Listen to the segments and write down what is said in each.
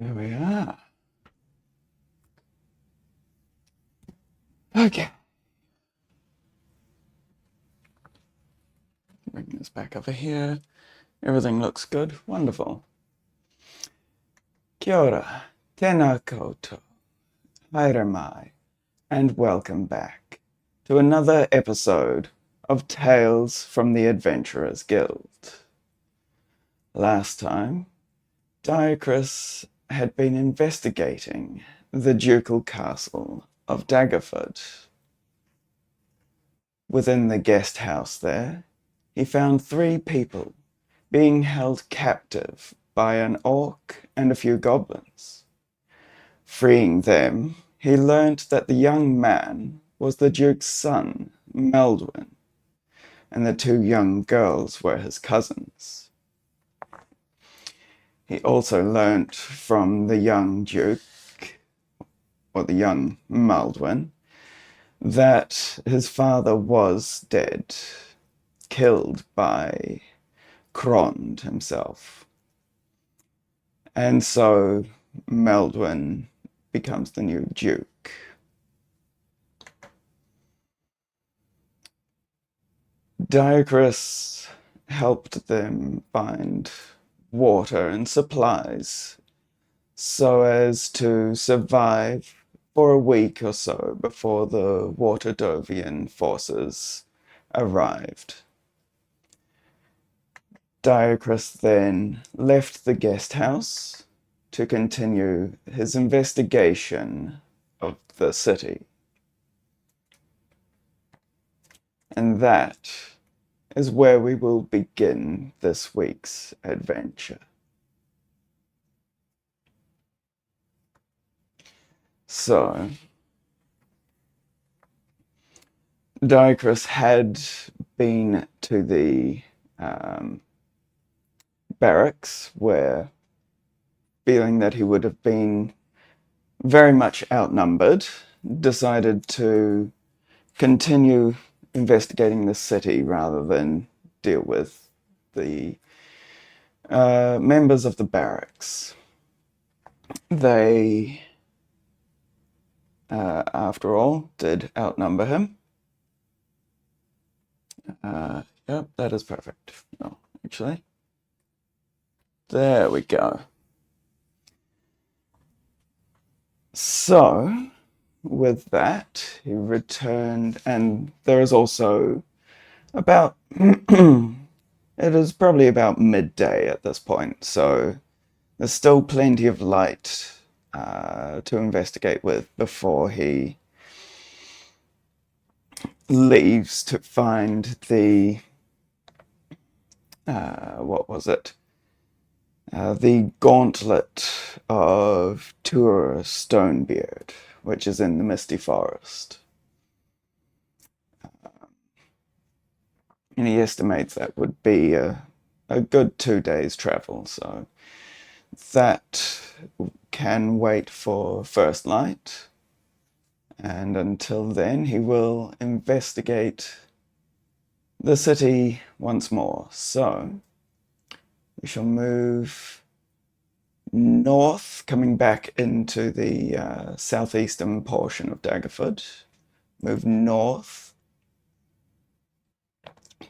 There we are. Okay. Bring this back over here. Everything looks good. Wonderful. Kia ora, tēnā koutou, haere mai, and welcome back to another episode of Tales from the Adventurers Guild. Last time, Diocris had been investigating the ducal castle of Daggerford. Within the guest house there, he found 3 people being held captive by an orc and a few goblins. Freeing them, he learnt that the young man was the Duke's son, Meldwin, and the 2 young girls were his cousins. He also learnt from the young Duke, or the young Meldwin, that his father was dead, killed by Krond himself. And so Meldwin becomes the new Duke. Diocris helped them find water and supplies so as to survive for a week or so before the Waterdovian forces arrived. Diocris then left the guest house to continue his investigation of the city. And that is where we will begin this week's adventure. So, Diocris had been to the barracks where, feeling that he would have been very much outnumbered, decided to continue investigating the city rather than deal with the members of the barracks. They, after all, did outnumber him. Yep, that is perfect. Oh, actually, there we go. So, with that, he returned, and there is also about, it is probably about midday at this point, so there's still plenty of light to investigate with before he leaves to find the, what was it? The Gauntlet of Tuur Stonebeard, which is in the Misty Forest. And he estimates that would be a good 2 days' travel, so that can wait for first light. And until then, he will investigate the city once more. So, we shall move north, coming back into the southeastern portion of Daggerford. Move north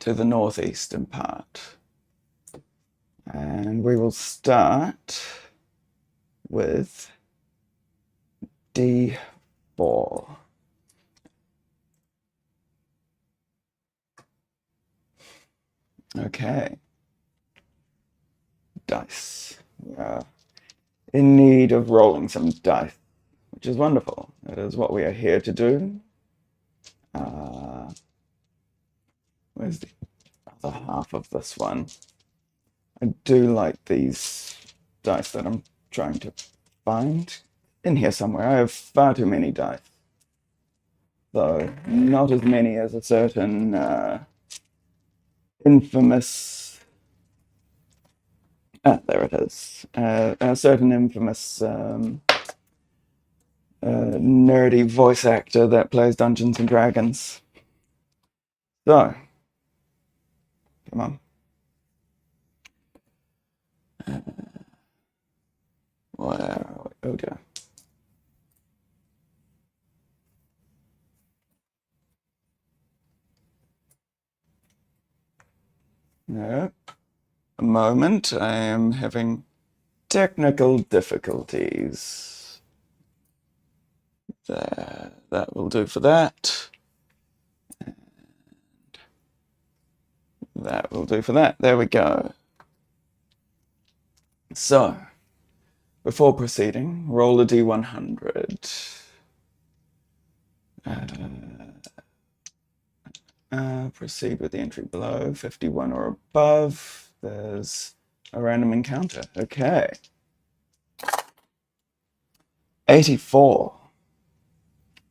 to the northeastern part. And we will start with D4. Okay. Dice. We are in need of rolling some dice, which is wonderful. That is what we are here to do. Where's the other half of this one? I do like these dice that I'm trying to find in here somewhere. I have far too many dice, though not as many as a certain infamous. There it is. A certain infamous nerdy voice actor that plays Dungeons and Dragons. So, come on. Where Oh dear. No. A moment, I am having technical difficulties. There, that will do for that. And that will do for that. There we go. So, before proceeding, roll a d100. Proceed with the entry below, 51 or above. There's a random encounter. Okay. 84.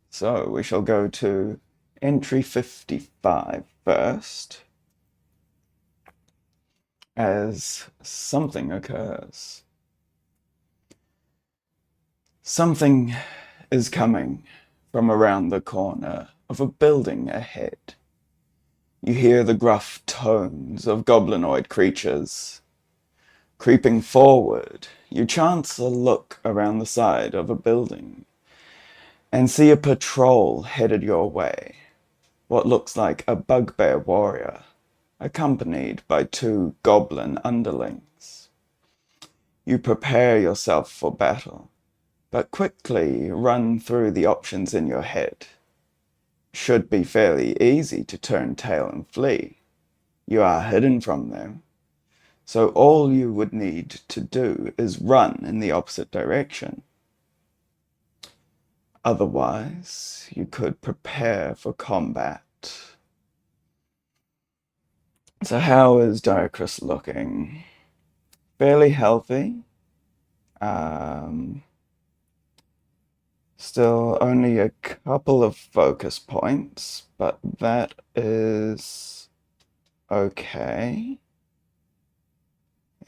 So we shall go to entry 55 first, as something occurs. Something is coming from around the corner of a building ahead. You hear the gruff tones of goblinoid creatures. Creeping forward, you chance a look around the side of a building and see a patrol headed your way. What looks like a bugbear warrior, accompanied by 2 goblin underlings. You prepare yourself for battle, but quickly run through the options in your head. Should be fairly easy to turn tail and flee. You are hidden from them, so all you would need to do is run in the opposite direction. Otherwise, you could prepare for combat. So how is Diacrus looking? Fairly healthy. Still only a couple of focus points, but that is okay.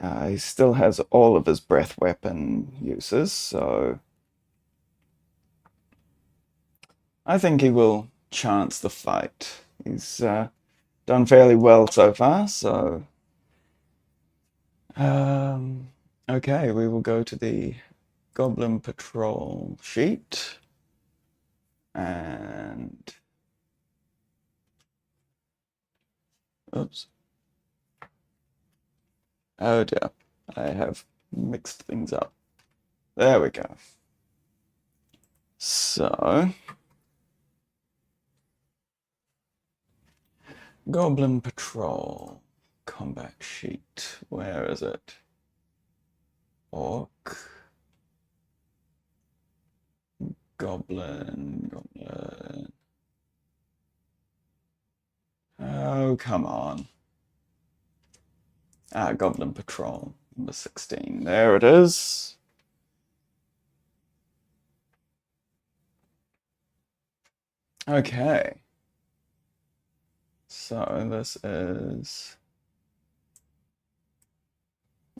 He still has all of his breath weapon uses, so I think he will chance the fight. He's done fairly well so far, so okay, we will go to the Goblin Patrol sheet, and oops. Oh dear, I have mixed things up. There we go. So, Goblin Patrol combat sheet. Where is it? Orc. Goblin. Oh, come on. Goblin Patrol, number 16. There it is. Okay. So this is...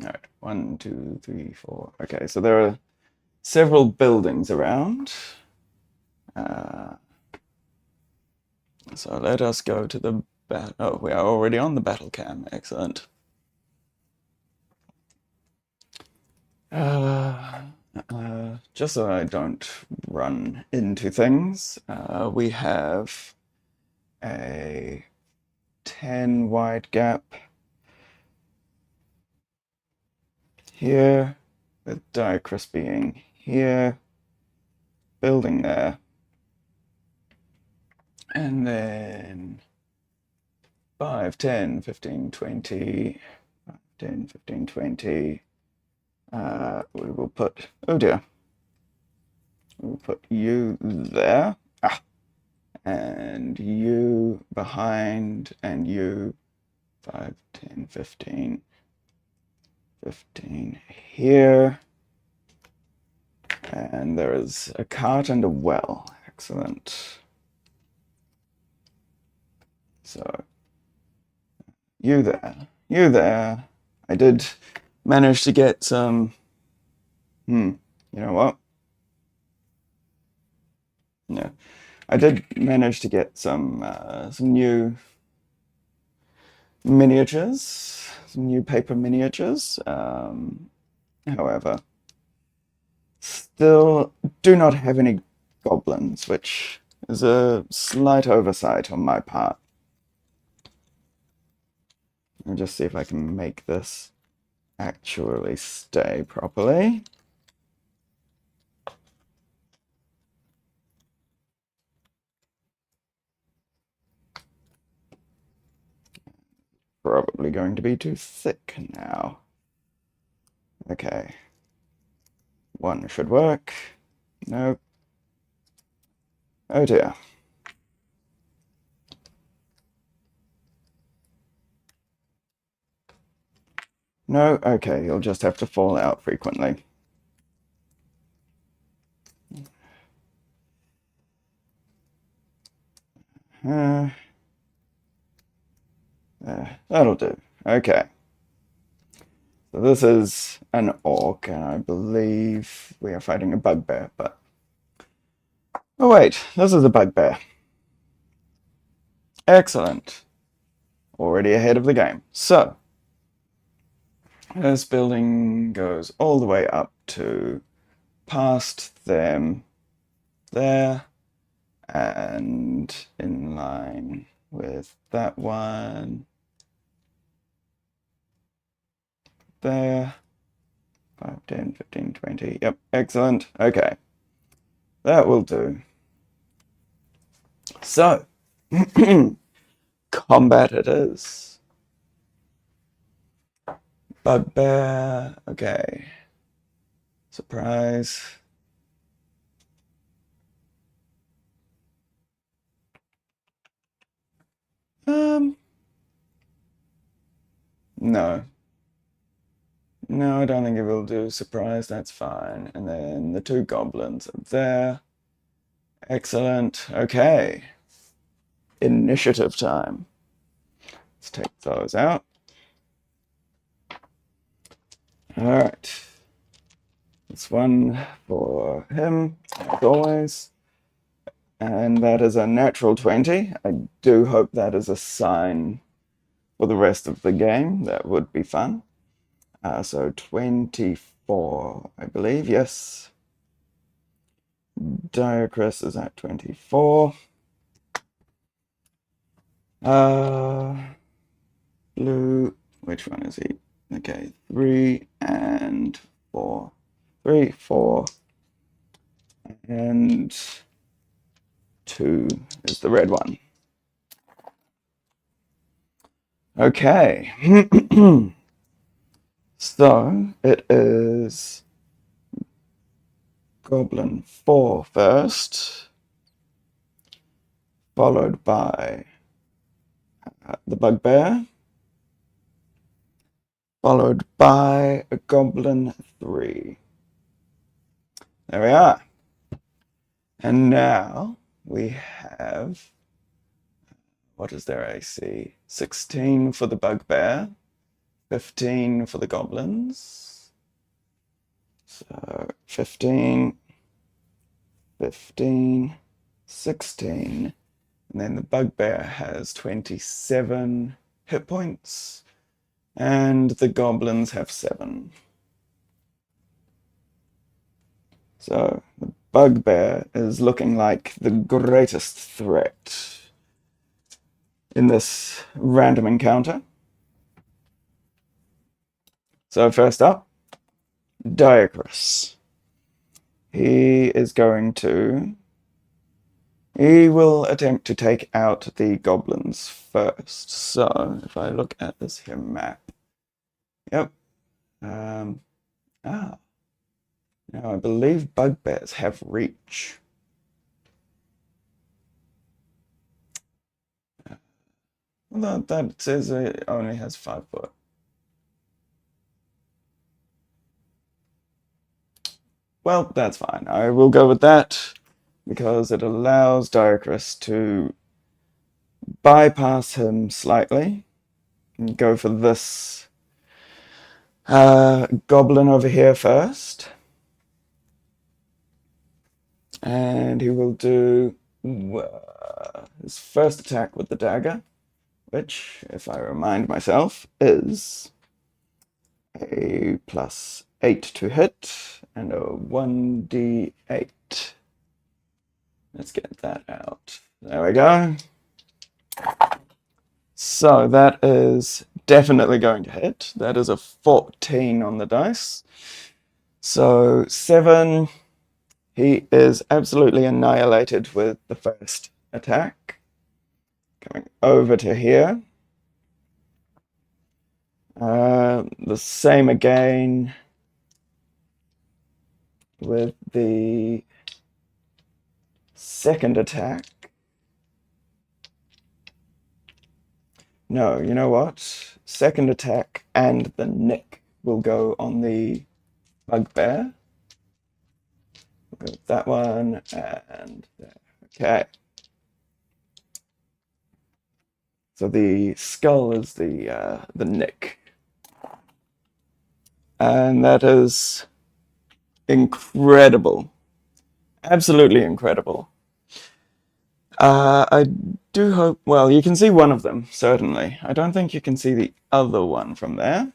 All right, 1, 2, 3, 4. Okay, so there are several buildings around. So let us go to the battle. Oh, we are already on the battle cam. Excellent. Just so I don't run into things, we have a 10 wide gap here, with Diacrus being here, building there, and then 5, 10, 15, 20, 5, 10, 15, 20. We will put, oh dear, we'll put you there, and you behind, and you 5, 10, 15, 15 here, and there is a cart and a well. Excellent. So you there. I did manage to get some, you know what? Yeah, I did manage to get some new miniatures, some new paper miniatures. However, Still do not have any goblins, which is a slight oversight on my part. I'll just see if I can make this actually stay properly. Probably going to be too thick now. Okay. One should work. Nope. Oh dear. No, okay, you'll just have to fall out frequently. That'll do. Okay. So this is an orc, and I believe we are fighting a bugbear, but... Oh wait, this is a bugbear. Excellent. Already ahead of the game. So, this building goes all the way up to past them there, and in line with that one there. 5, 10, 15, 20. Yep, excellent. Okay, that will do. So, combat it is. Bugbear. Okay. Surprise. No. No, I don't think it will do. Surprise, that's fine. And then the two goblins are there. Excellent. Okay. Initiative time. Let's take those out. Alright. This one for him, as always. And that is a natural 20. I do hope that is a sign for the rest of the game. That would be fun. So 24, I believe, yes. Diacrus is at 24. Blue, which one is he? Okay, 3 and 4. 3, 4, and 2 is the red one. Okay. So it is Goblin 4 first, followed by the Bugbear, followed by a Goblin 3. There we are. And now we have, what is their AC? 16 for the Bugbear, 15 for the Goblins. So 15, 15, 16. And then the Bugbear has 27 hit points. And the Goblins have 7. So the Bugbear is looking like the greatest threat in this random encounter. So first up, Diacrus. He will attempt to take out the goblins first. So if I look at this here map, yep. Now I believe bugbears have reach. Well, that says it only has 5 foot. Well, that's fine. I will go with that because it allows Diacrus to bypass him slightly and go for this goblin over here first. And he will do his first attack with the dagger, which, if I remind myself, is a 8 to hit and a 1d8. Let's get that out. There we go. So that is definitely going to hit. That is a 14 on the dice. So 7, he is absolutely annihilated with the first attack. Coming over to here. The same again with the second attack. No, you know what? Second attack and the nick will go on the bugbear. We'll go with that one and there. Okay. So the skull is the nick. And that is incredible. Absolutely incredible. I do hope, well, you can see one of them, certainly. I don't think you can see the other one from there.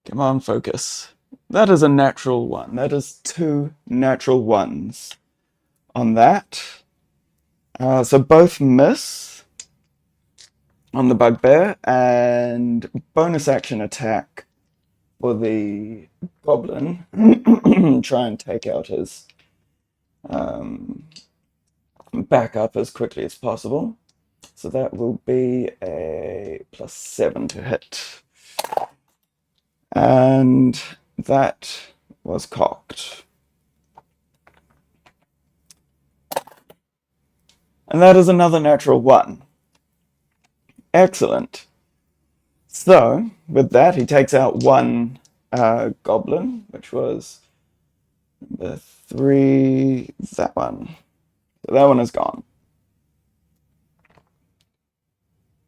Come on, focus. That is a natural one. That is 2 natural ones on that. So both miss on the bugbear, and bonus action attack for the goblin. Try and take out his back up as quickly as possible. So that will be a +7 to hit. And that was cocked. And that is another natural 1. Excellent. So, with that, he takes out 1 goblin, which was number 3, that one. So that one is gone.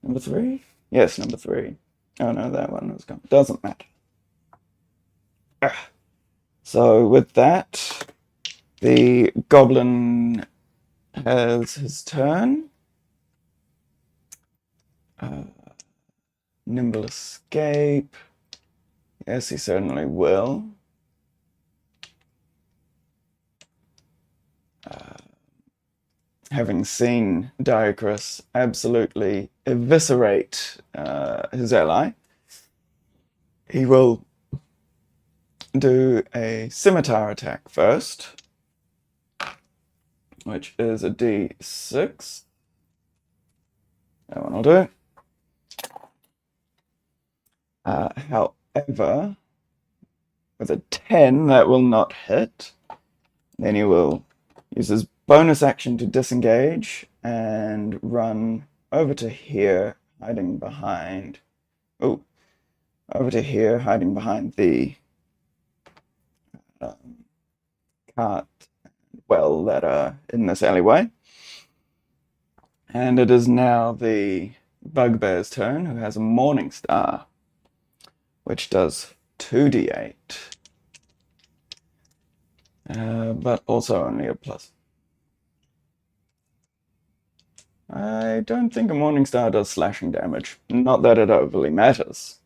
Number 3? Yes, number 3. Oh no, that one was gone. Doesn't matter. So with that, the goblin has his turn. Nimble escape. Yes, he certainly will. Having seen Diacrus absolutely eviscerate his ally, he will do a scimitar attack first, which is a d6. That one will do. However, with a 10, that will not hit. Then he will use his bonus action to disengage and run over to here, hiding behind. Oh, over to here, hiding behind the cart well that are in this alleyway. And it is now the bugbear's turn, who has a Morning Star, which does 2d8. But also only a plus. I don't think a Morning Star does slashing damage. Not that it overly matters.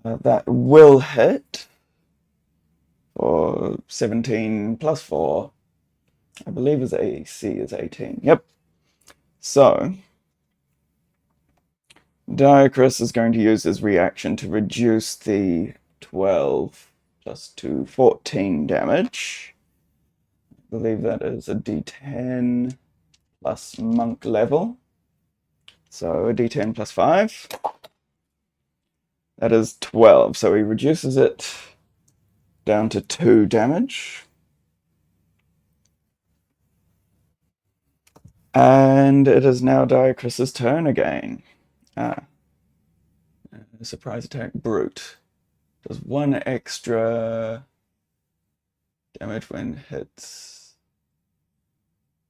That will hit for 17 plus 4. I believe his AC is 18. Yep. So, Diacrus is going to use his reaction to reduce the 12 plus 2, 14 damage. I believe that is a d10 plus monk level. So a d10 plus 5. That is 12. So he reduces it down to 2 damage. And it is now Diacrus's turn again. Surprise attack, brute. Does 1 extra damage when hits.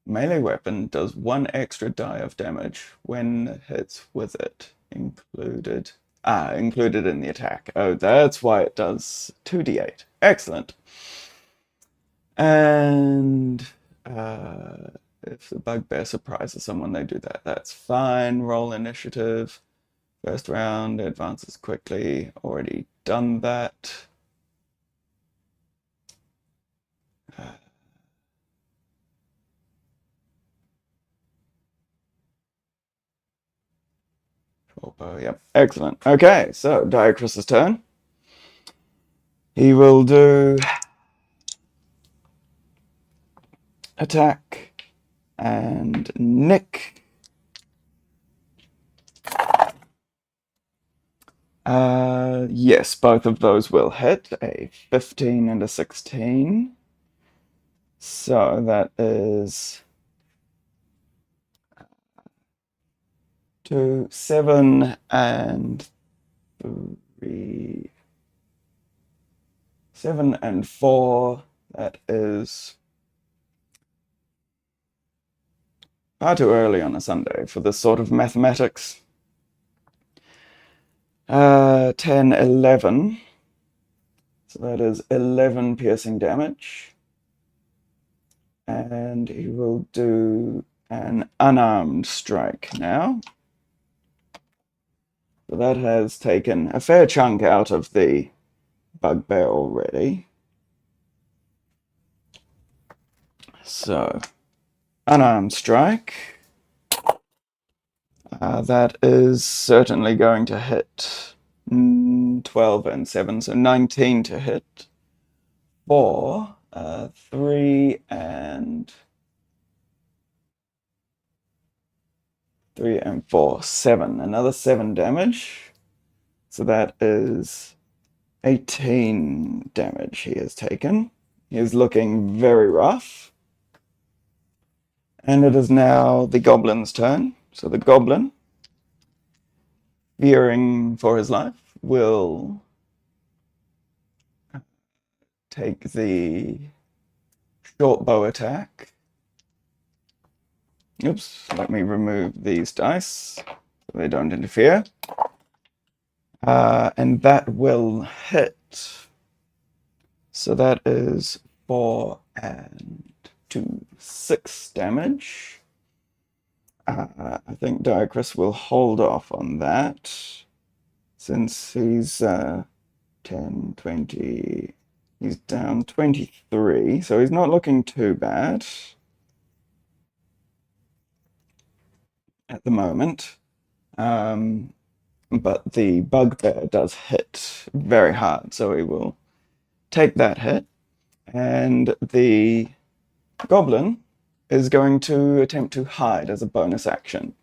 Melee weapon does 1 extra die of damage when hits with it. Included in the attack. Oh, that's why it does 2d8. Excellent. And if the bugbear surprises someone, they do that. That's fine. Roll initiative First round, advances quickly. Already done that. Yep, excellent. Okay, so Diacrus's turn. He will do attack and nick. Yes, both of those will hit. A 15 and a 16. So that is 2, 7 and 3. 7 and 4. That is far too early on a Sunday for this sort of mathematics. 10, 11. So that is 11 piercing damage. And he will do an unarmed strike now. So that has taken a fair chunk out of the bugbear already. So, unarmed strike. That is certainly going to hit 12 and 7, so 19 to hit. 4, 3 and 4, 7. Another 7 damage. So that is 18 damage he has taken. He is looking very rough. And it is now the goblin's turn. So the goblin, fearing for his life, will take the short bow attack. Oops, let me remove these dice so they don't interfere. And that will hit. So that is 4 and 2, 6 damage. I think Diacrus will hold off on that since he's 10, 20. He's down 23, so he's not looking too bad at the moment. But the bugbear does hit very hard, so he will take that hit. And the goblin is going to attempt to hide as a bonus action.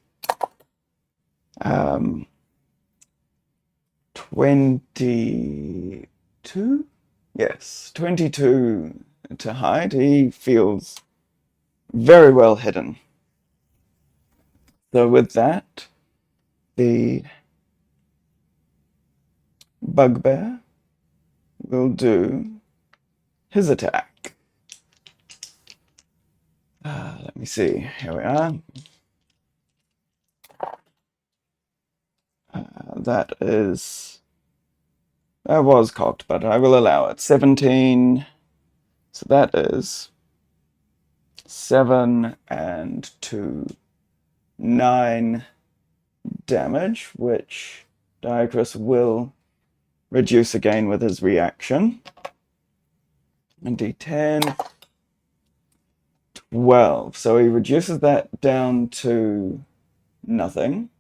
22? Yes, 22 to hide. He feels very well hidden. So with that, the bugbear will do his attack. Let me see. Here we are. That was cocked, but I will allow it. 17. So that is 7 and 2, 9 damage, which Diacrus will reduce again with his reaction. And D10, 12. So he reduces that down to nothing.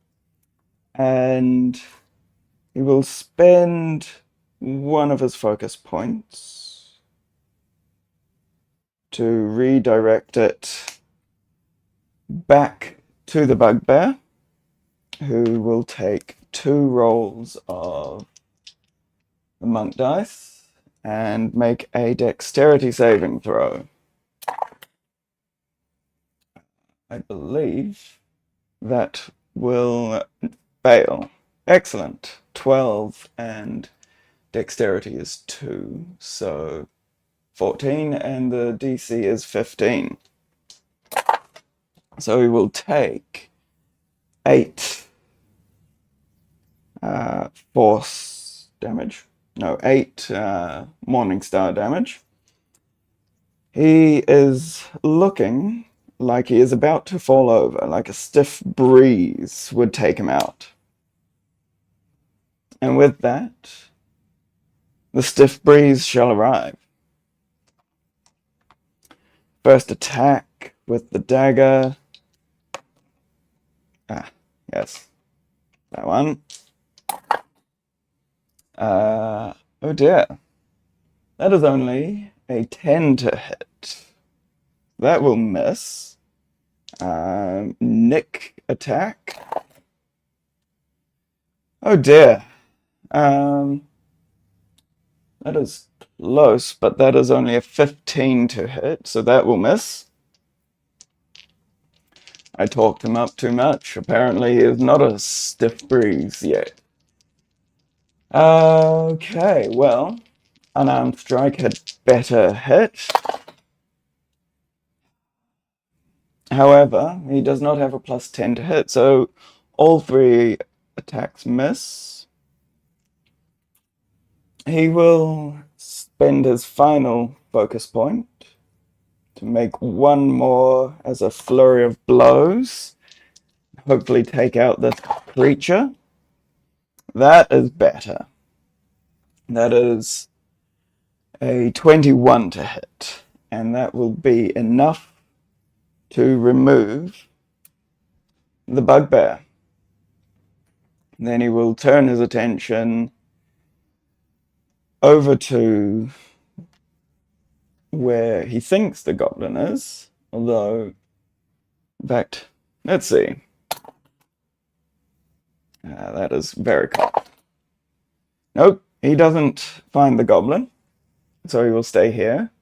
And he will spend one of his focus points to redirect it back to the bugbear, who will take 2 rolls of the monk dice and make a dexterity saving throw. I believe that will fail. Excellent. 12 and dexterity is 2, so 14, and the DC is 15. So we will take 8 force damage. No, 8 Morningstar damage. He is looking like he is about to fall over, like a stiff breeze would take him out. And with that, the stiff breeze shall arrive. First attack with the dagger. Ah, yes. That one. Oh dear. That is only a 10 to hit. That will miss. Nick attack. Oh dear. That is close, but that is only a 15 to hit, so that will miss. I talked him up too much. Apparently he is not a stiff breeze yet. Okay, well, unarmed strike had better hit. However, he does not have a plus 10 to hit, so all three attacks miss. He will spend his final focus point to make one more as a flurry of blows. Hopefully take out this creature. That is better. That is a 21 to hit, and that will be enough to remove the bugbear. Then he will turn his attention over to where he thinks the goblin is, although, in fact, let's see. That is very cold. Nope, he doesn't find the goblin, so he will stay here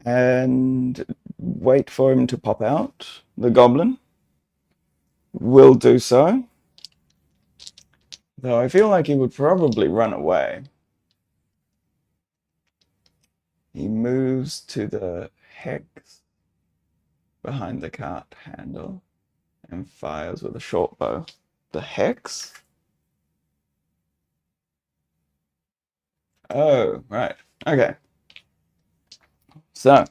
and wait for him to pop out. The goblin will do so, though I feel like he would probably run away. He moves to the hex behind the cart handle and fires with a short bow. The hex? Oh, right. Okay. So,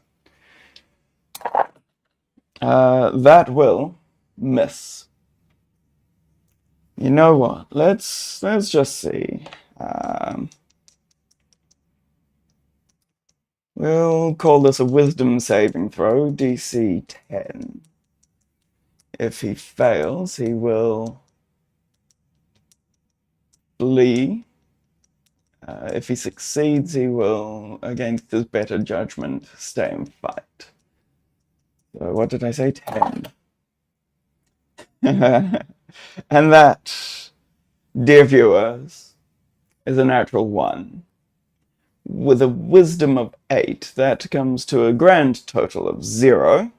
that will miss. You know what? Let's just see. We'll call this a wisdom saving throw, DC 10. If he fails, he will flee. If he succeeds, he will, against his better judgment, stay and fight. So what did I say? 10. And that, dear viewers, is a natural 1. With a wisdom of 8, that comes to a grand total of 0.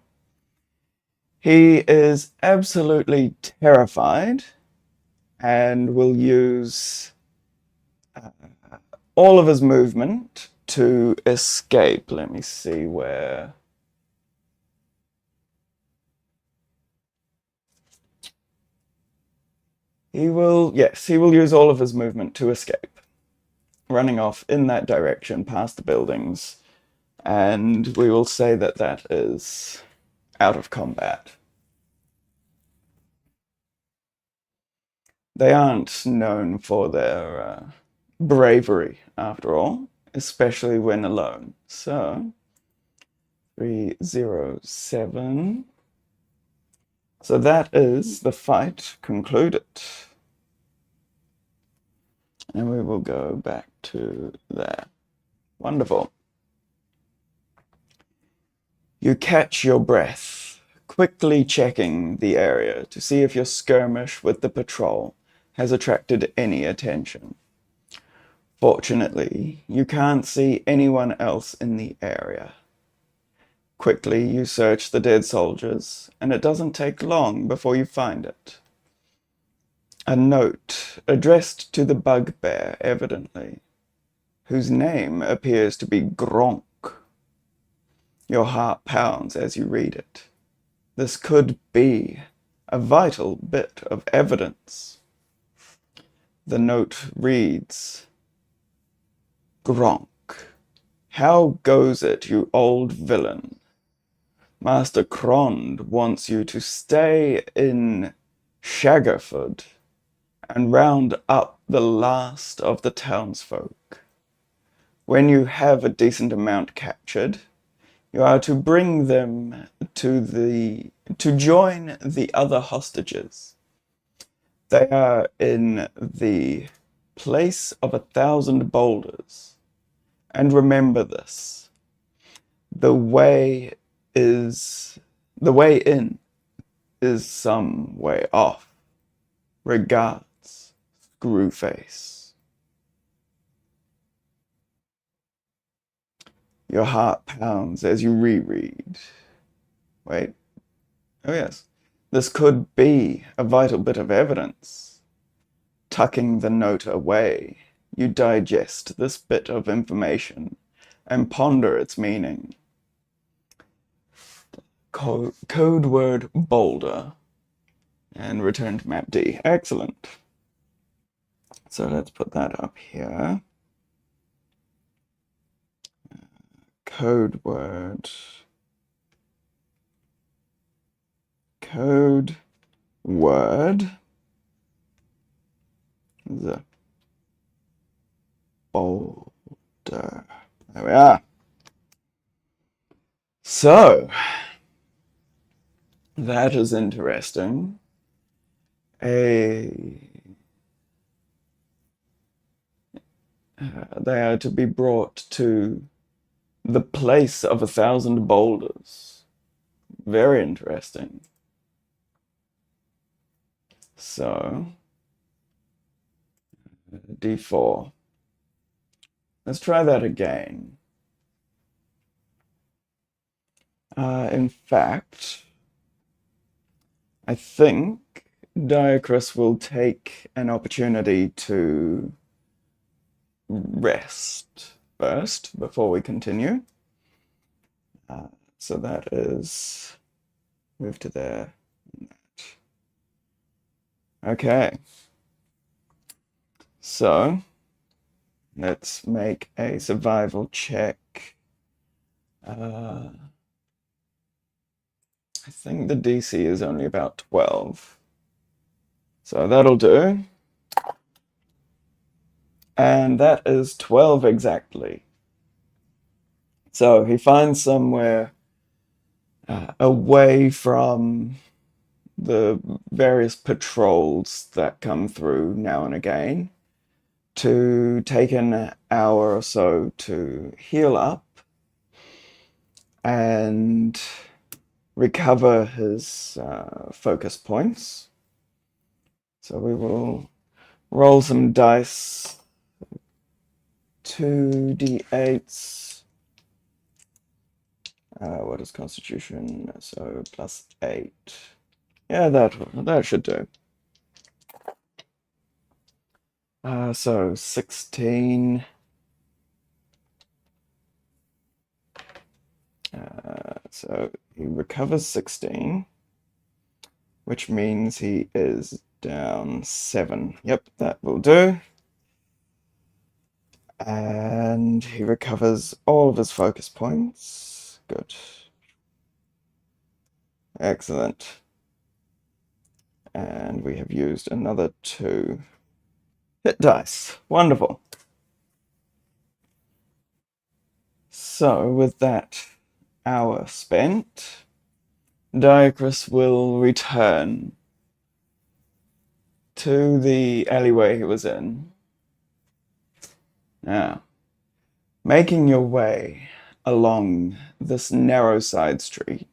He is absolutely terrified and will use all of his movement to escape. Let me see where. He will use all of his movement to escape, running off in that direction past the buildings, and we will say that that is out of combat. They aren't known for their bravery, after all, especially when alone. So, 307. So that is the fight concluded. And we will go back to that. Wonderful. You catch your breath, quickly checking the area to see if your skirmish with the patrol has attracted any attention. Fortunately, you can't see anyone else in the area. Quickly, you search the dead soldiers, and it doesn't take long before you find it. A note addressed to the bugbear, evidently, whose name appears to be Gronk. Your heart pounds as you read it. This could be a vital bit of evidence. The note reads, Gronk, how goes it, you old villain? Master Crond wants you to stay in Shaggerford and round up the last of the townsfolk. When you have a decent amount captured, you are to bring them to join the other hostages. They are in the place of 1,000 boulders. And remember this. The way in is some way off. Regards, Screwface. Your heart pounds as you reread. Wait. Oh yes. This could be a vital bit of evidence. Tucking the note away, you digest this bit of information and ponder its meaning. Code word boulder and return to map D. Excellent. So let's put that up here. Code word. The boulder. There we are. So, that is interesting. They are to be brought to the place of 1,000 boulders. Very interesting. So, D4. Let's try that again. In fact, I think Diacrus will take an opportunity to rest first before we continue. So that is move to there. Okay. So let's make a survival check. I think the DC is only about 12. So that'll do. And that is 12 exactly. So he finds somewhere away from the various patrols that come through now and again to take an hour or so to heal up and recover his focus points. So we will roll some dice. 2d8s. What is Constitution? So +8. Yeah, that should do. So 16. So he recovers 16, which means he is down 7. Yep, that will do. And he recovers all of his focus points. Good. Excellent. And we have used another 2 hit dice. Wonderful. So with that hour spent, Diacrus will return to the alleyway he was in. Now, making your way along this narrow side street,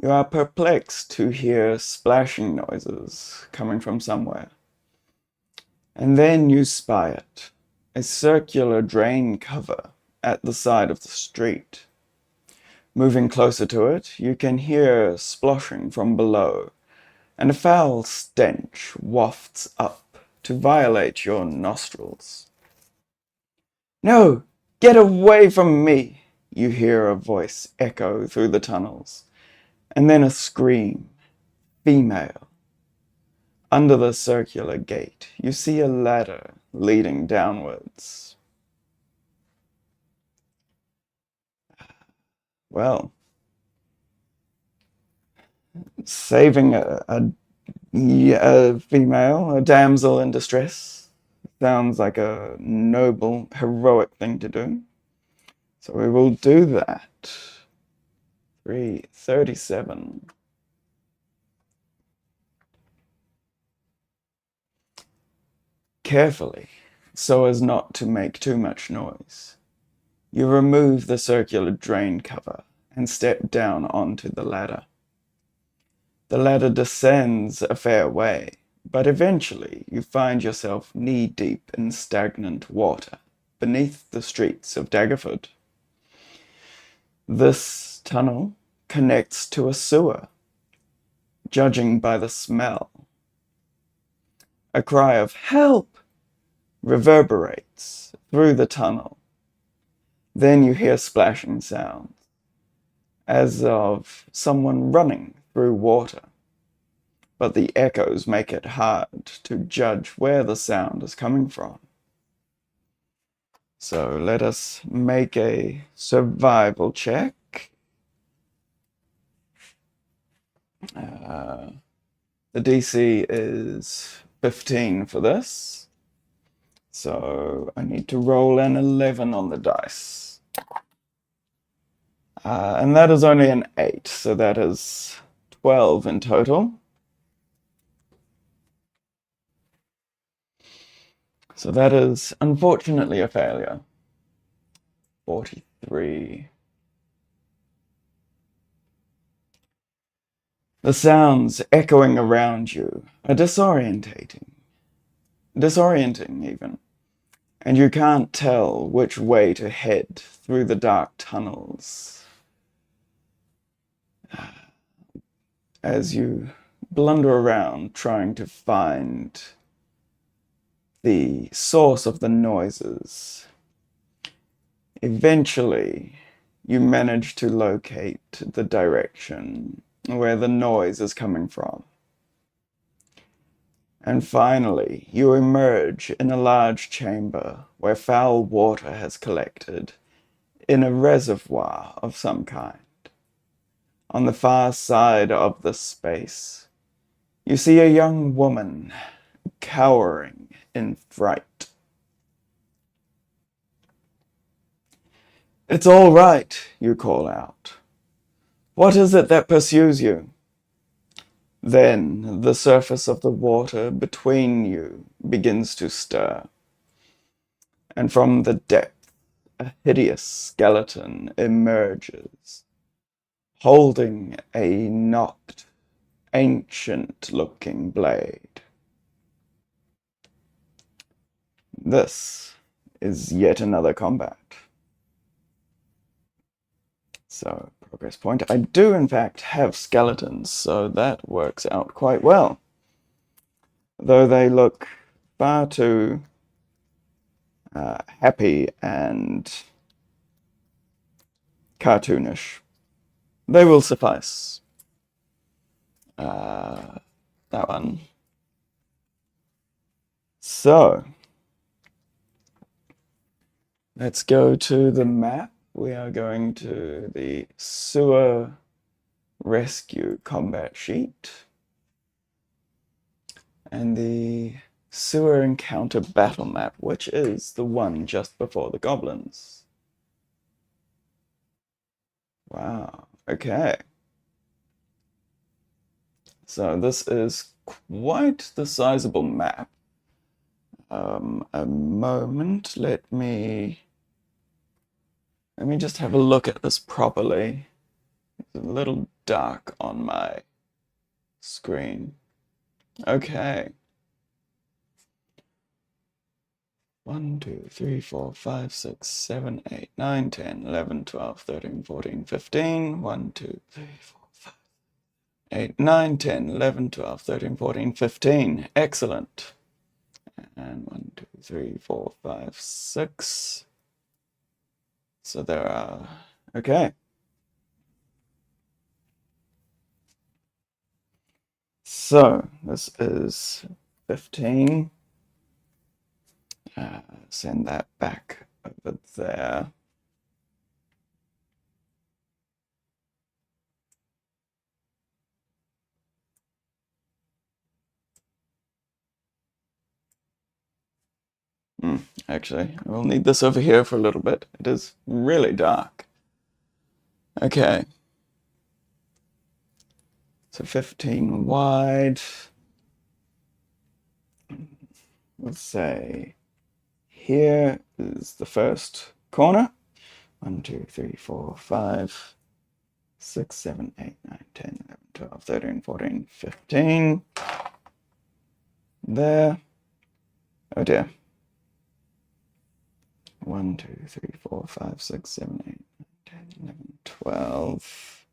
you are perplexed to hear splashing noises coming from somewhere. And then you spy it, a circular drain cover at the side of the street. Moving closer to it, you can hear sploshing from below, and a foul stench wafts up to violate your nostrils. "No! Get away from me!" you hear a voice echo through the tunnels, and then a scream. Female. Under the circular gate, you see a ladder leading downwards. Well, saving a female, a damsel in distress, sounds like a noble, heroic thing to do. So we will do that. 337. Carefully, so as not to make too much noise, you remove the circular drain cover and step down onto the ladder. The ladder descends a fair way, but eventually you find yourself knee-deep in stagnant water beneath the streets of Daggerford. This tunnel connects to a sewer, judging by the smell. A cry of "Help!" reverberates through the tunnel. Then you hear splashing sounds, as of someone running through water. But the echoes make it hard to judge where the sound is coming from. So let us make a survival check. The DC is 15 for this. So I need to roll an 11 on the dice. And that is only an 8, so that is 12 in total. So that is unfortunately a failure. 43. The sounds echoing around you are disorienting even, and you can't tell which way to head through the dark tunnels. As you blunder around trying to find the source of the noises, eventually you manage to locate the direction where the noise is coming from. And finally, you emerge in a large chamber where foul water has collected in a reservoir of some kind. On the far side of the space, you see a young woman cowering in fright. "It's all right," you call out. "What is it that pursues you?" Then the surface of the water between you begins to stir, and from the depth a hideous skeleton emerges, holding a knocked, ancient-looking blade. This is yet another combat. So, progress point. I do, in fact, have skeletons, so that works out quite well. Though they look far too happy and cartoonish. They will suffice. That one. So, let's go to the map. We are going to the sewer rescue combat sheet and the sewer encounter battle map, which is the one just before the goblins. Wow, okay. So this is quite the sizable map. A moment, let me just have a look at this properly. It's a little dark on my screen. Okay. 1, 2, 3, 4, 5, 6, 7, 8, 9, 10, 11, 12, 13, 14, 15. 1, 2, 3, 4, 5, 8, 9, 10, 11, 12, 13, 14, 15. Excellent. And 1, 2, 3, 4, 5, 6. So there are... Okay. So this is 15. Send that back over there. Actually, we'll need this over here for a little bit. It is really dark. Okay. So 15 wide. Let's say here is the first corner. 1, 2, 3, 4, 5, 6, 7, 8, 9, 10, 11, 12, 13, 14, 15. There. Oh dear. 1, 2, 3, 4, 5, 6, 7, 8, 9, 10, 11, 12,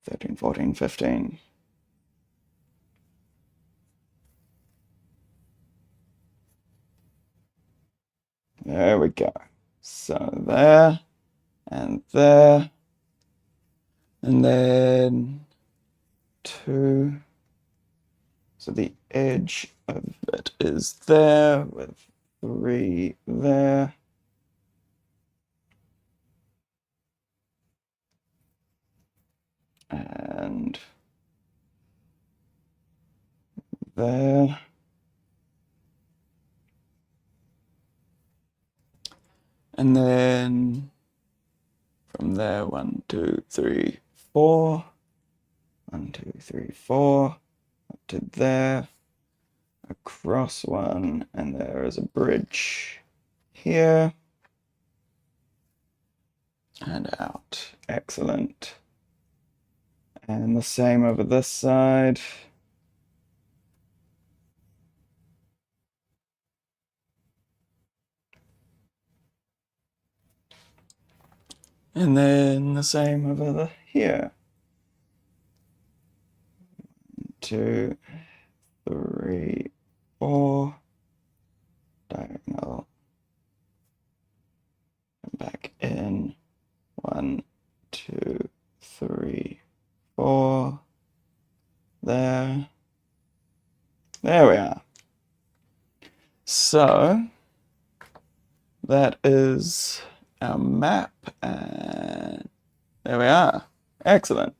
13, 14, 15. There we go. So there, and there, and then 2. So the edge of it is there, with 3 there. And there. And then from there, 1, 2, 3, 4. 1, 2, 3, 4. Up to there. Across 1, and there is a bridge here. And out. Excellent. And the same over this side. And then the same over here. 2, 3, 4. Diagonal. Back in. 1, 2, 3, 4. There. There we are. So that is our map, and there we are. Excellent.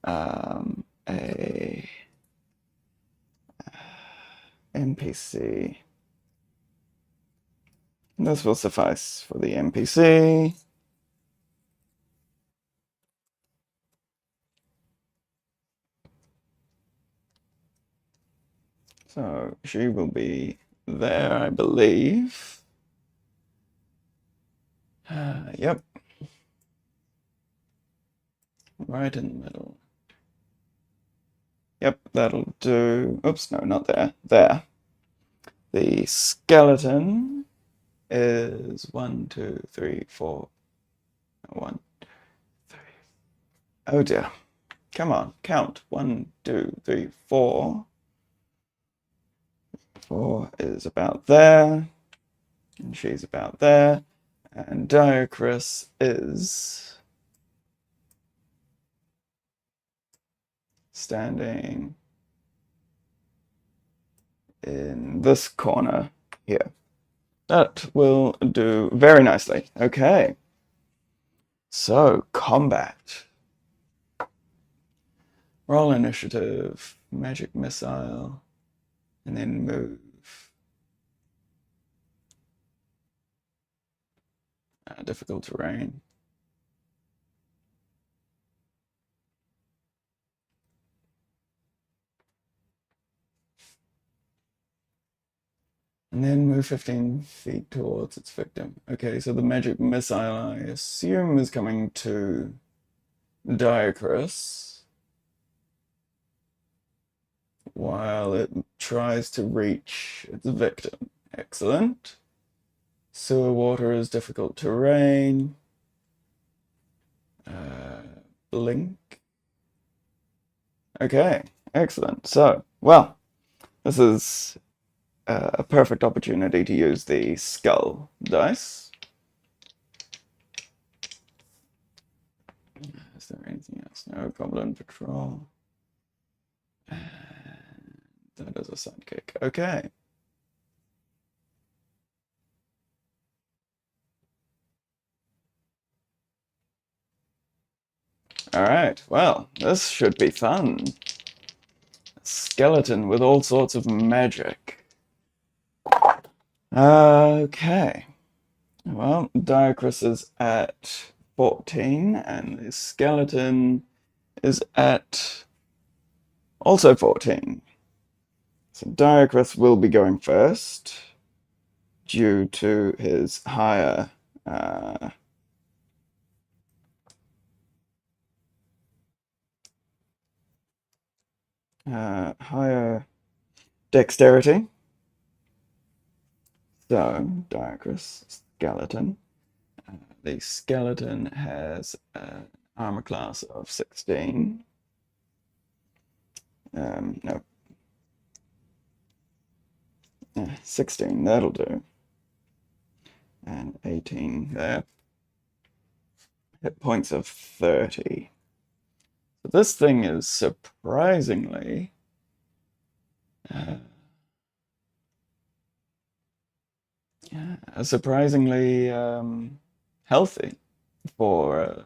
A NPC. This will suffice for the NPC. So she will be there, I believe. Yep. Right in the middle. Yep, that'll do. Oops, no, not there. There. The skeleton is 1, 2, 3, 4. 1, 3. Oh dear. Come on, count. 1, 2, 3, 4. 4 is about there. And she's about there. And Diocris is standing in this corner here. That will do very nicely. Okay. So, combat. Roll initiative, magic missile, and then move. Difficult terrain. And then move 15 feet towards its victim. Okay, so the magic missile, I assume, is coming to Diocris while it tries to reach its victim. Excellent. Sewer water is difficult terrain. Blink. Okay, excellent. So, well, this is a perfect opportunity to use the skull dice. Is there anything else? No, Goblin Patrol. And that is a sidekick. Okay. All right, well, this should be fun. skeleton with all sorts of magic. Okay. Well, Diacrus is at 14, and the skeleton is at also 14. So Diacrus will be going first due to his higher higher dexterity. So Diacrus, skeleton. The skeleton has an armor class of 16. No. 16, that'll do. And 18 there. Hit points of 30. So this thing is surprisingly healthy for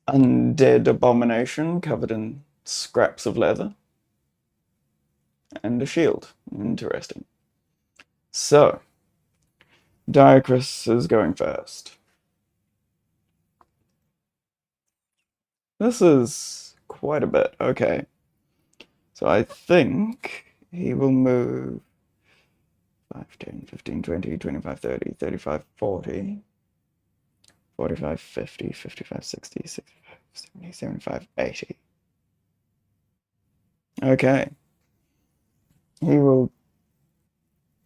undead abomination covered in scraps of leather and a shield. Interesting. So, Diacrus is going first. This is quite a bit. Okay. So I think he will move 5, 10, 15, 20, 25, 30, 35, 40, 45, 50, 55, 60, 65, 70, 75, 80. Okay. He will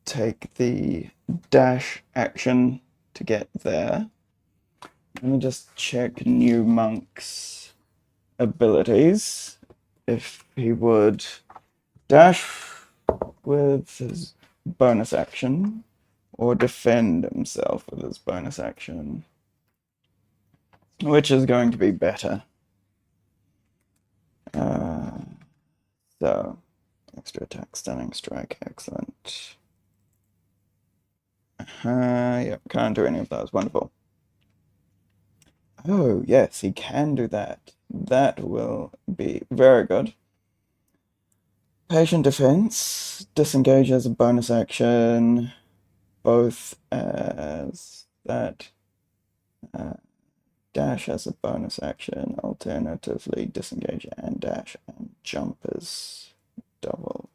take the dash action to get there. Let me just check new monk's abilities. If he would dash with his bonus action or defend himself with his bonus action, which is going to be better. So, extra attack, stunning strike, excellent. Yep, can't do any of those. Wonderful. Oh, yes, he can do that. That will be very good. Patient defense, disengage as a bonus action, both as that. Dash as a bonus action, alternatively disengage and dash, and jump is doubled.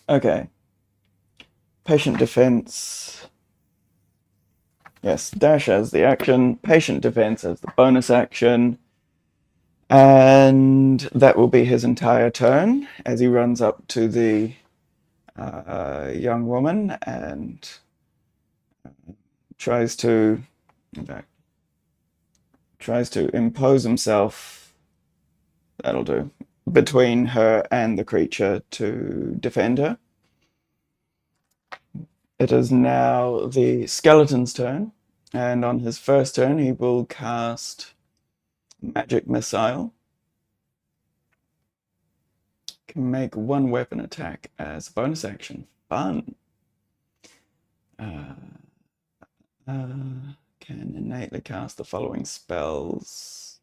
Okay. Patient defense. Yes, dash as the action, patient defense as the bonus action, and that will be his entire turn as he runs up to the young woman and tries to impose himself, that'll do, between her and the creature to defend her. It is now the skeleton's turn, and on his first turn he will cast Magic Missile. Can make one weapon attack as a bonus action. Fun. Can innately cast the following spells.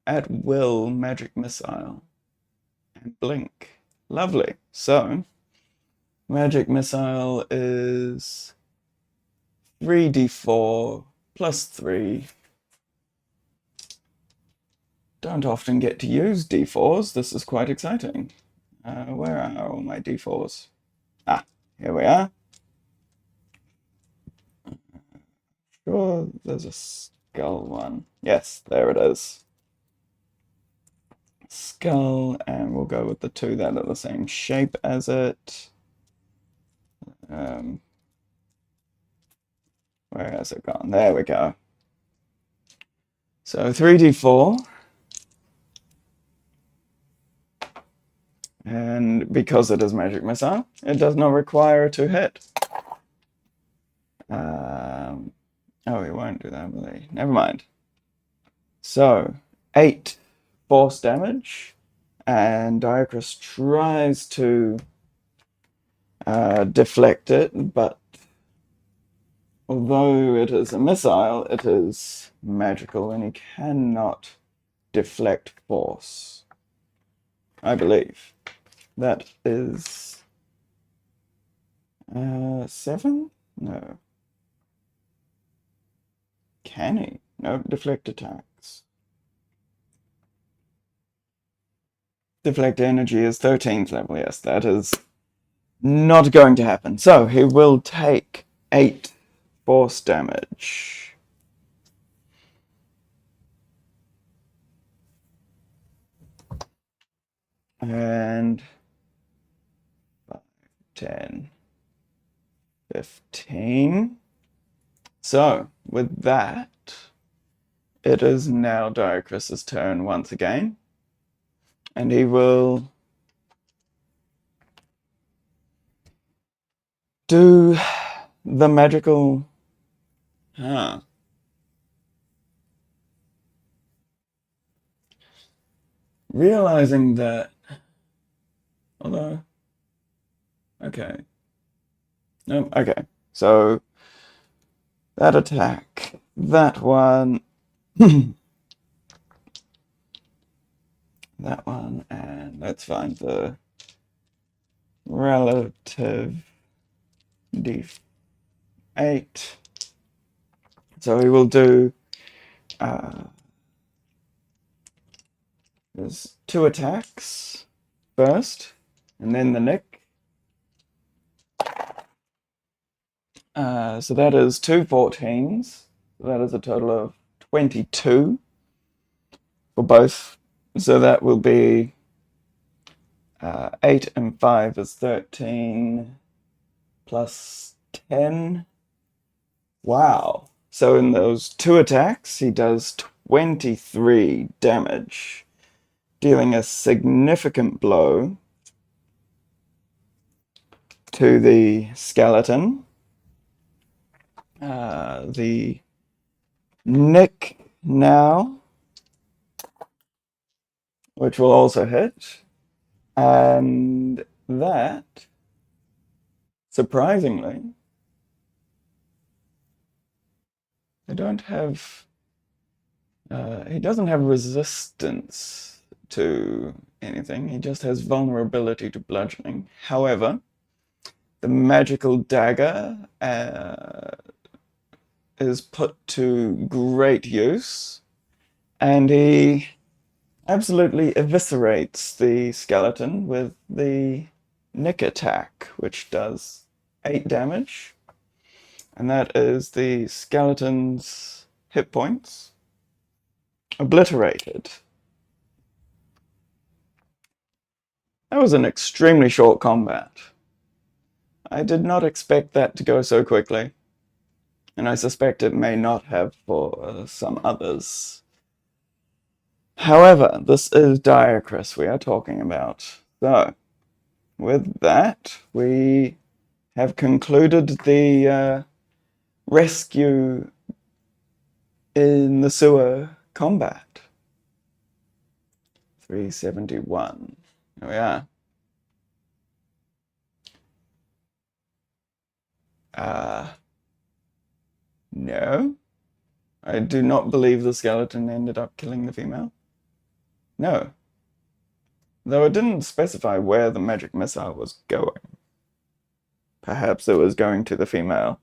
At will, Magic Missile. And Blink. Lovely. So, Magic Missile is 3d4 plus 3. Don't often get to use d4s. This is quite exciting. Where are all my d4s? Ah, here we are. Sure, there's a skull one. Yes, there it is. Skull, and we'll go with the two that are the same shape as it. Where has it gone? There we go. So 3d4. And because it is Magic Missile, it does not require to hit. Oh, he won't do that, will he? Never mind. So, 8 force damage, and Diacrus tries to deflect it, but although it is a missile, it is magical, and he cannot deflect force. I believe. That is 7? No. Can he? No, deflect attacks. Deflect energy is 13th level, yes, that is not going to happen. So he will take 8 force damage. And 5, 10, 15. So, with that, it is now Diocris's turn once again. And he will do the magical... Realizing that... Although... Okay. No, okay. So, that attack, that one... that one, and let's find the relative d8. So we will do there's 2 attacks first, and then the nick. So that is 2 14s. So that is a total of 22 for both. So that will be 8 and 5 is 13 plus 10. Wow. So in those 2 attacks, he does 23 damage, dealing a significant blow to the skeleton. The nick now, which will also hit. And that, surprisingly, they don't have... he doesn't have resistance to anything. He just has vulnerability to bludgeoning. However, the magical dagger is put to great use, and he absolutely eviscerates the skeleton with the nick attack, which does 8 damage. And that is the skeleton's hit points obliterated. That was an extremely short combat. I did not expect that to go so quickly, and I suspect it may not have for some others. However, this is Diocris we are talking about. So, with that, we have concluded the rescue in the sewer combat. 371. Here we are. No. I do not believe the skeleton ended up killing the female. No. Though it didn't specify where the magic missile was going. Perhaps it was going to the female.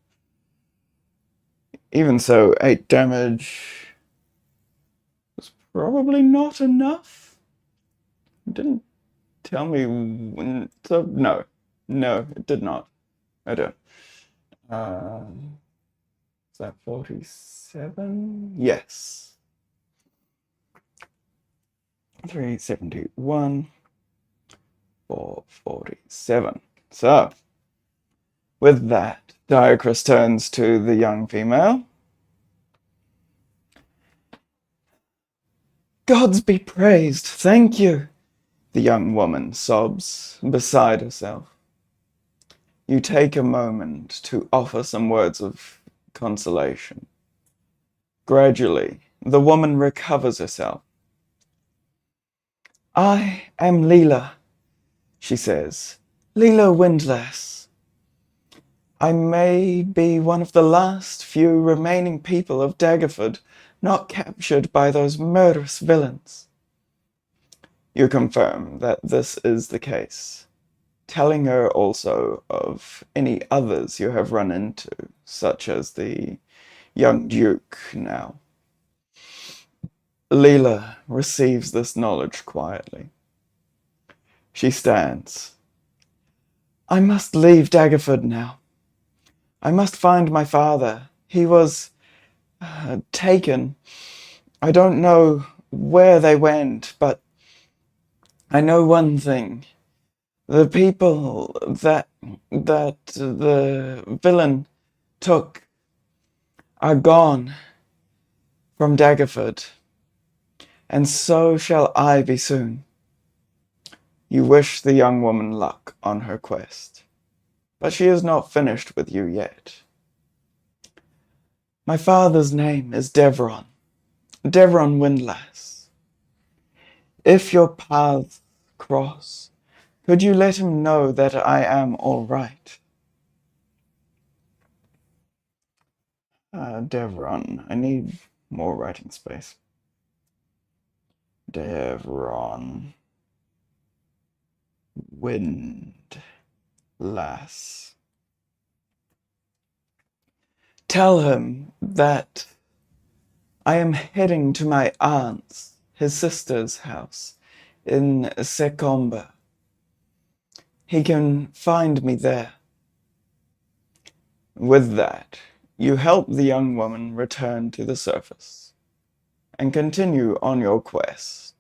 Even so, 8 damage was probably not enough. It didn't tell me when... So, no. No, it did not. I don't. Is that 47? Yes. 371, 447. So, with that, Diocris turns to the young female. Gods be praised, thank you, the young woman sobs, beside herself. You take a moment to offer some words of consolation. Gradually, the woman recovers herself. I am Leela, she says. Leela Windlass. I may be one of the last few remaining people of Daggerford not captured by those murderous villains. You confirm that this is the case, telling her also of any others you have run into, such as the young Duke now. Leela receives this knowledge quietly. She stands. I must leave Daggerford now. I must find my father. He was taken. I don't know where they went, but I know one thing. The people that the villain took are gone from Daggerford, and so shall I be soon. You wish the young woman luck on her quest, but she is not finished with you yet. My father's name is Devron Windlass. If your paths cross, could you let him know that I am all right? Devron, I need more writing space. Devron Windlass. Tell him that I am heading to my aunt's, his sister's house in Secombe. He can find me there. With that, you help the young woman return to the surface and continue on your quest.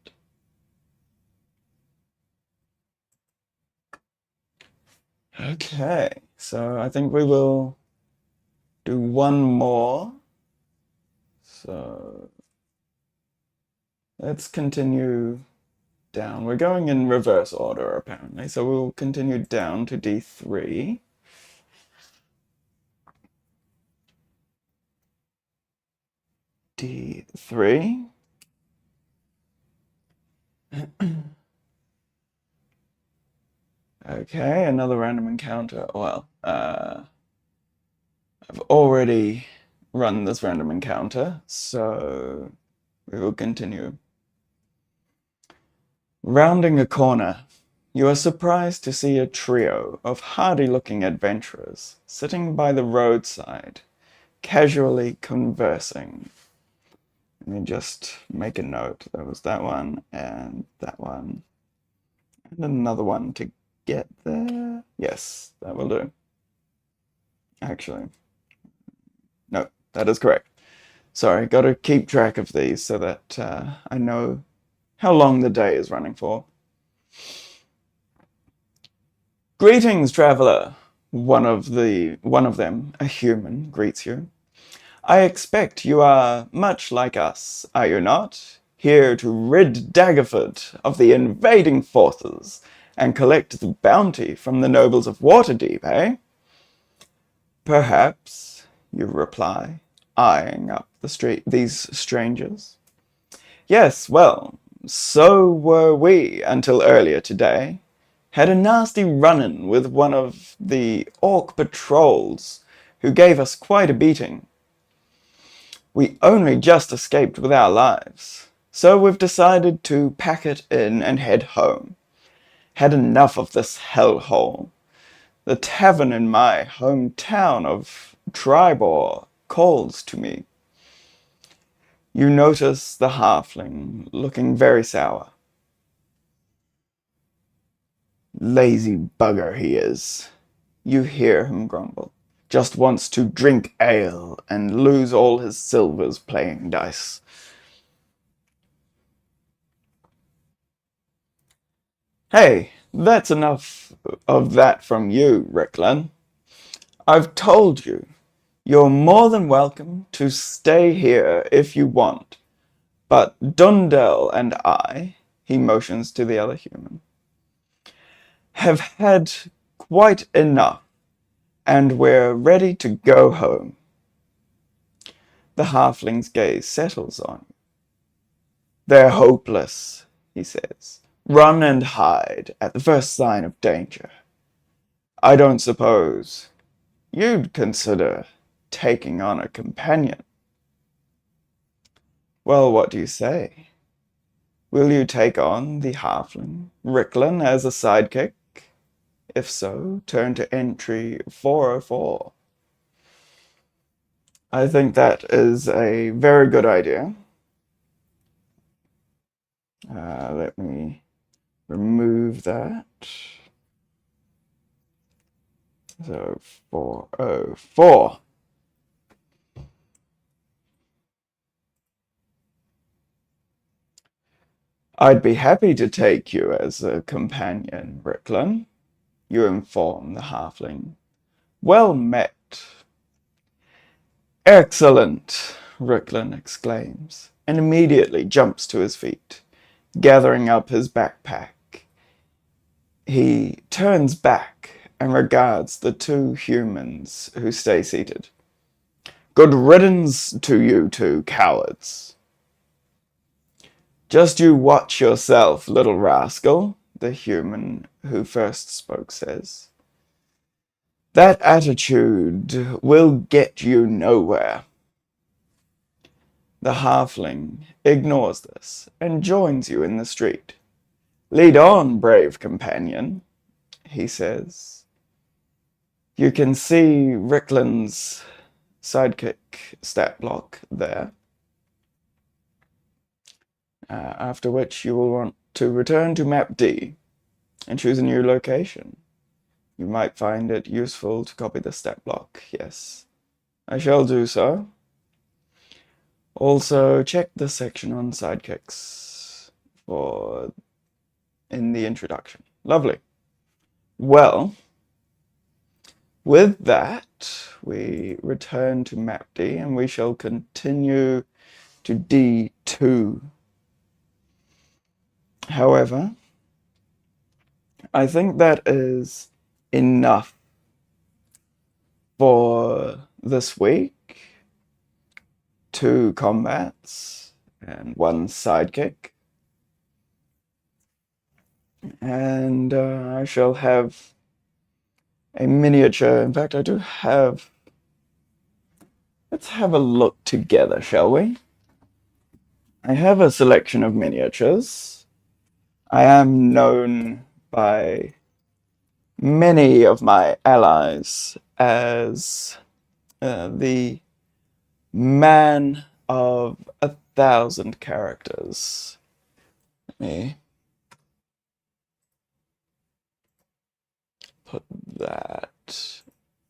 Okay, so I think we will do one more. So let's continue down. We're going in reverse order, apparently. So we'll continue down to D3. D3. Okay, another random encounter. Well, I've already run this random encounter, so we will continue. Rounding a corner, you are surprised to see a trio of hardy-looking adventurers sitting by the roadside, casually conversing. Let me just make a note. There was that one, and another one to get there. Yes, that will do. Actually, no, that is correct. Sorry, got to keep track of these so that I know how long the day is running for. Greetings, traveler. One of them, a human, greets you. I expect you are much like us, are you not? Here to rid Daggerford of the invading forces and collect the bounty from the nobles of Waterdeep, eh? Perhaps, you reply, eyeing up these strangers. Yes, well, so were we until earlier today. Had a nasty run-in with one of the orc patrols who gave us quite a beating. We only just escaped with our lives, so we've decided to pack it in and head home. Had enough of this hellhole. The tavern in my hometown of Tribor calls to me. You notice the halfling looking very sour. Lazy bugger he is, you hear him grumble. Just wants to drink ale and lose all his silvers playing dice. Hey, that's enough of that from you, Ricklin. I've told you, you're more than welcome to stay here if you want. But Dundell and I, he motions to the other human, have had quite enough, and we're ready to go home. The halfling's gaze settles on you. They're hopeless, he says. Run and hide at the first sign of danger. I don't suppose you'd consider taking on a companion. Well, what do you say? Will you take on the halfling Ricklin as a sidekick? If so, turn to entry 404. I think that is a very good idea. Let me remove that. So 404. I'd be happy to take you as a companion, Ricklin, you inform the halfling. Well met. Excellent, Ricklin exclaims, and immediately jumps to his feet, gathering up his backpack. He turns back and regards the two humans who stay seated. Good riddance to you two cowards. Just you watch yourself, little rascal, the human who first spoke says. That attitude will get you nowhere. The halfling ignores this and joins you in the street. Lead on, brave companion, he says. You can see Ricklin's sidekick stat block there. After which you will want to return to map D and choose a new location. You might find it useful to copy the stat block. Yes, I shall do so. Also, check the section on sidekicks in the introduction. Lovely. Well, with that, we return to map D and we shall continue to D2. However, I think that is enough for this week. 2 combats and 1 sidekick. And I shall have a miniature. In fact, I do have... Let's have a look together, shall we? I have a selection of miniatures. I am known by many of my allies as the man of 1,000 characters. Let me put that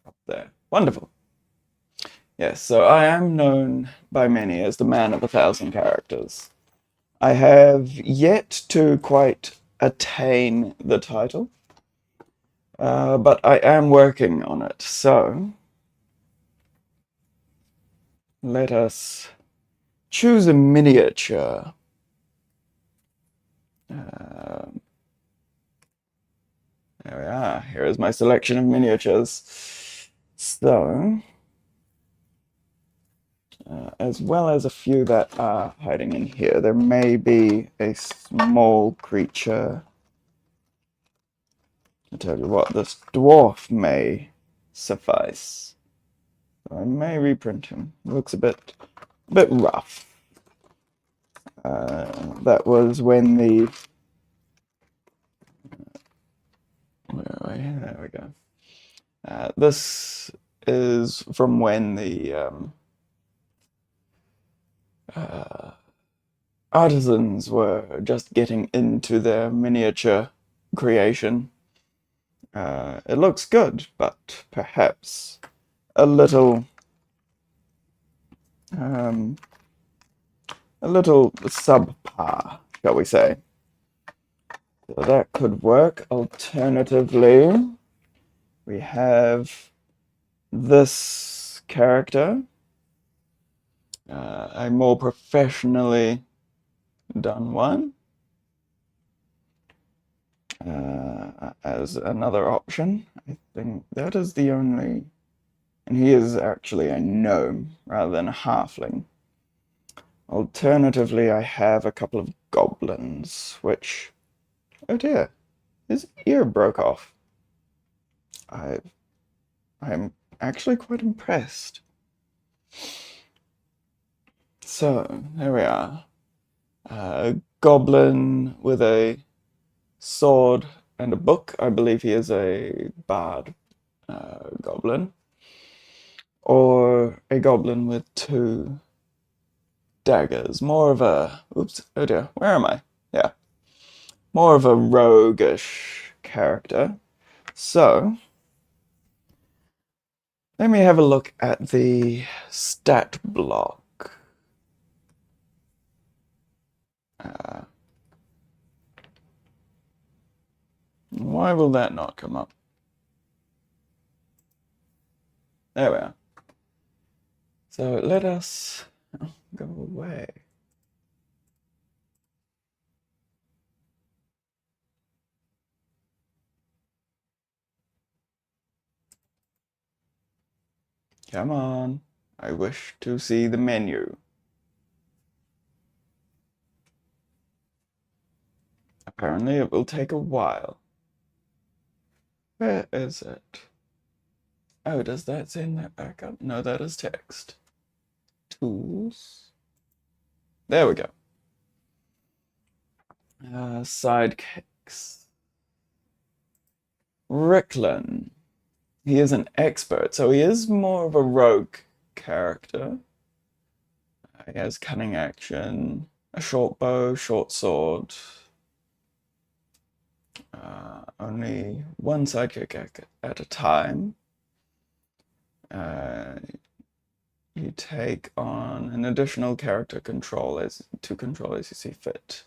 up there. Wonderful. Yes, so I am known by many as the man of 1,000 characters. I have yet to quite attain the title, but I am working on it, so let us choose a miniature. There we are. Here is my selection of miniatures. So, as well as a few that are hiding in here, there may be a small creature. I tell you what, this dwarf may suffice. I may reprint him. Looks a bit rough. That was when the... Where are we? There we go. This is from when the artisans were just getting into their miniature creation. It looks good, but perhaps a little subpar, shall we say. So that could work. Alternatively, we have this character, a more professionally done one, as another option. I think that is the only, and he is actually a gnome rather than a halfling. Alternatively, I have a couple of goblins, which, oh dear, his ear broke off. I'm actually quite impressed. So, there we are. goblin with a sword and a book. I believe he is a bard goblin. Or a goblin with 2 daggers. More of a... Oops, oh dear, where am I? Yeah. More of a roguish character. So, let me have a look at the stat block. Why will that not come up? There we are. So let us go away. Come on. I wish to see the menu. Apparently it will take a while. Where is it? Oh, does that send that back up? No, that is text. Tools. There we go. Sidekicks. Ricklin. He is an expert, so he is more of a rogue character. He has cunning action, a short bow, short sword. Only one sidekick at a time. You take on an additional character to control as you see fit.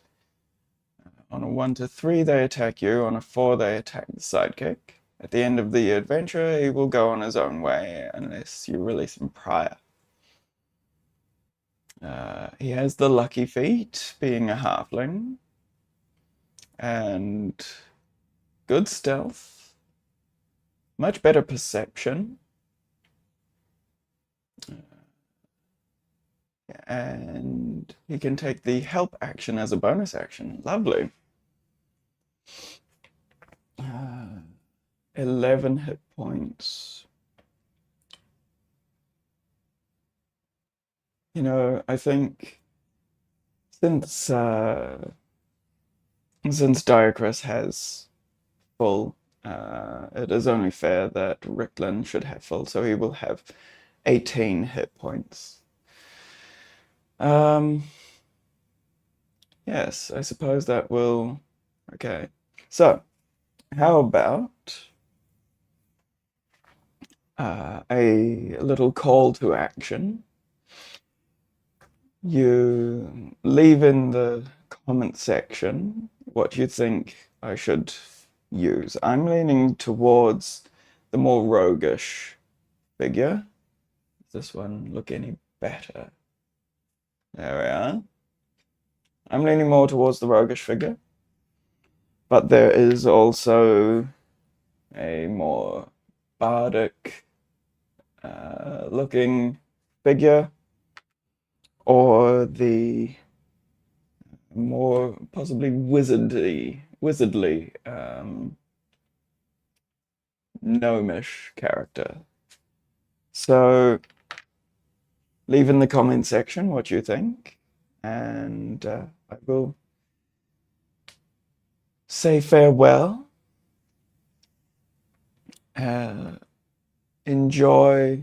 On a 1 to 3, they attack you. On a 4, they attack the sidekick. At the end of the adventure, he will go on his own way unless you release him prior. He has the lucky feat, being a halfling, and good stealth, much better perception, and he can take the help action as a bonus action. Lovely. 11 hit points. You know, I think since Diacrus has full, it is only fair that Ricklin should have full, so he will have 18 hit points. Yes, I suppose that will... Okay, so how about a little call to action? You leave in the comment section what you think I should use. I'm leaning towards the more roguish figure. Does this one look any better? There we are. I'm leaning more towards the roguish figure. But there is also a more bardic looking figure, or the more possibly wizardly gnomish character. So leave in the comment section what you think, and I will say farewell. Enjoy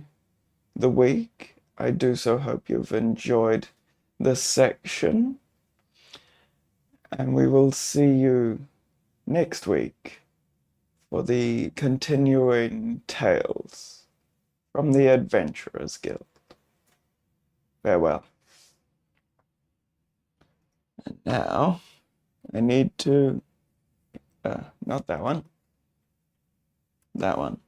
the week. I do so hope you've enjoyed this section, and we will see you next week for the continuing tales from the Adventurers Guild. Farewell. And now I need to, not that one, that one.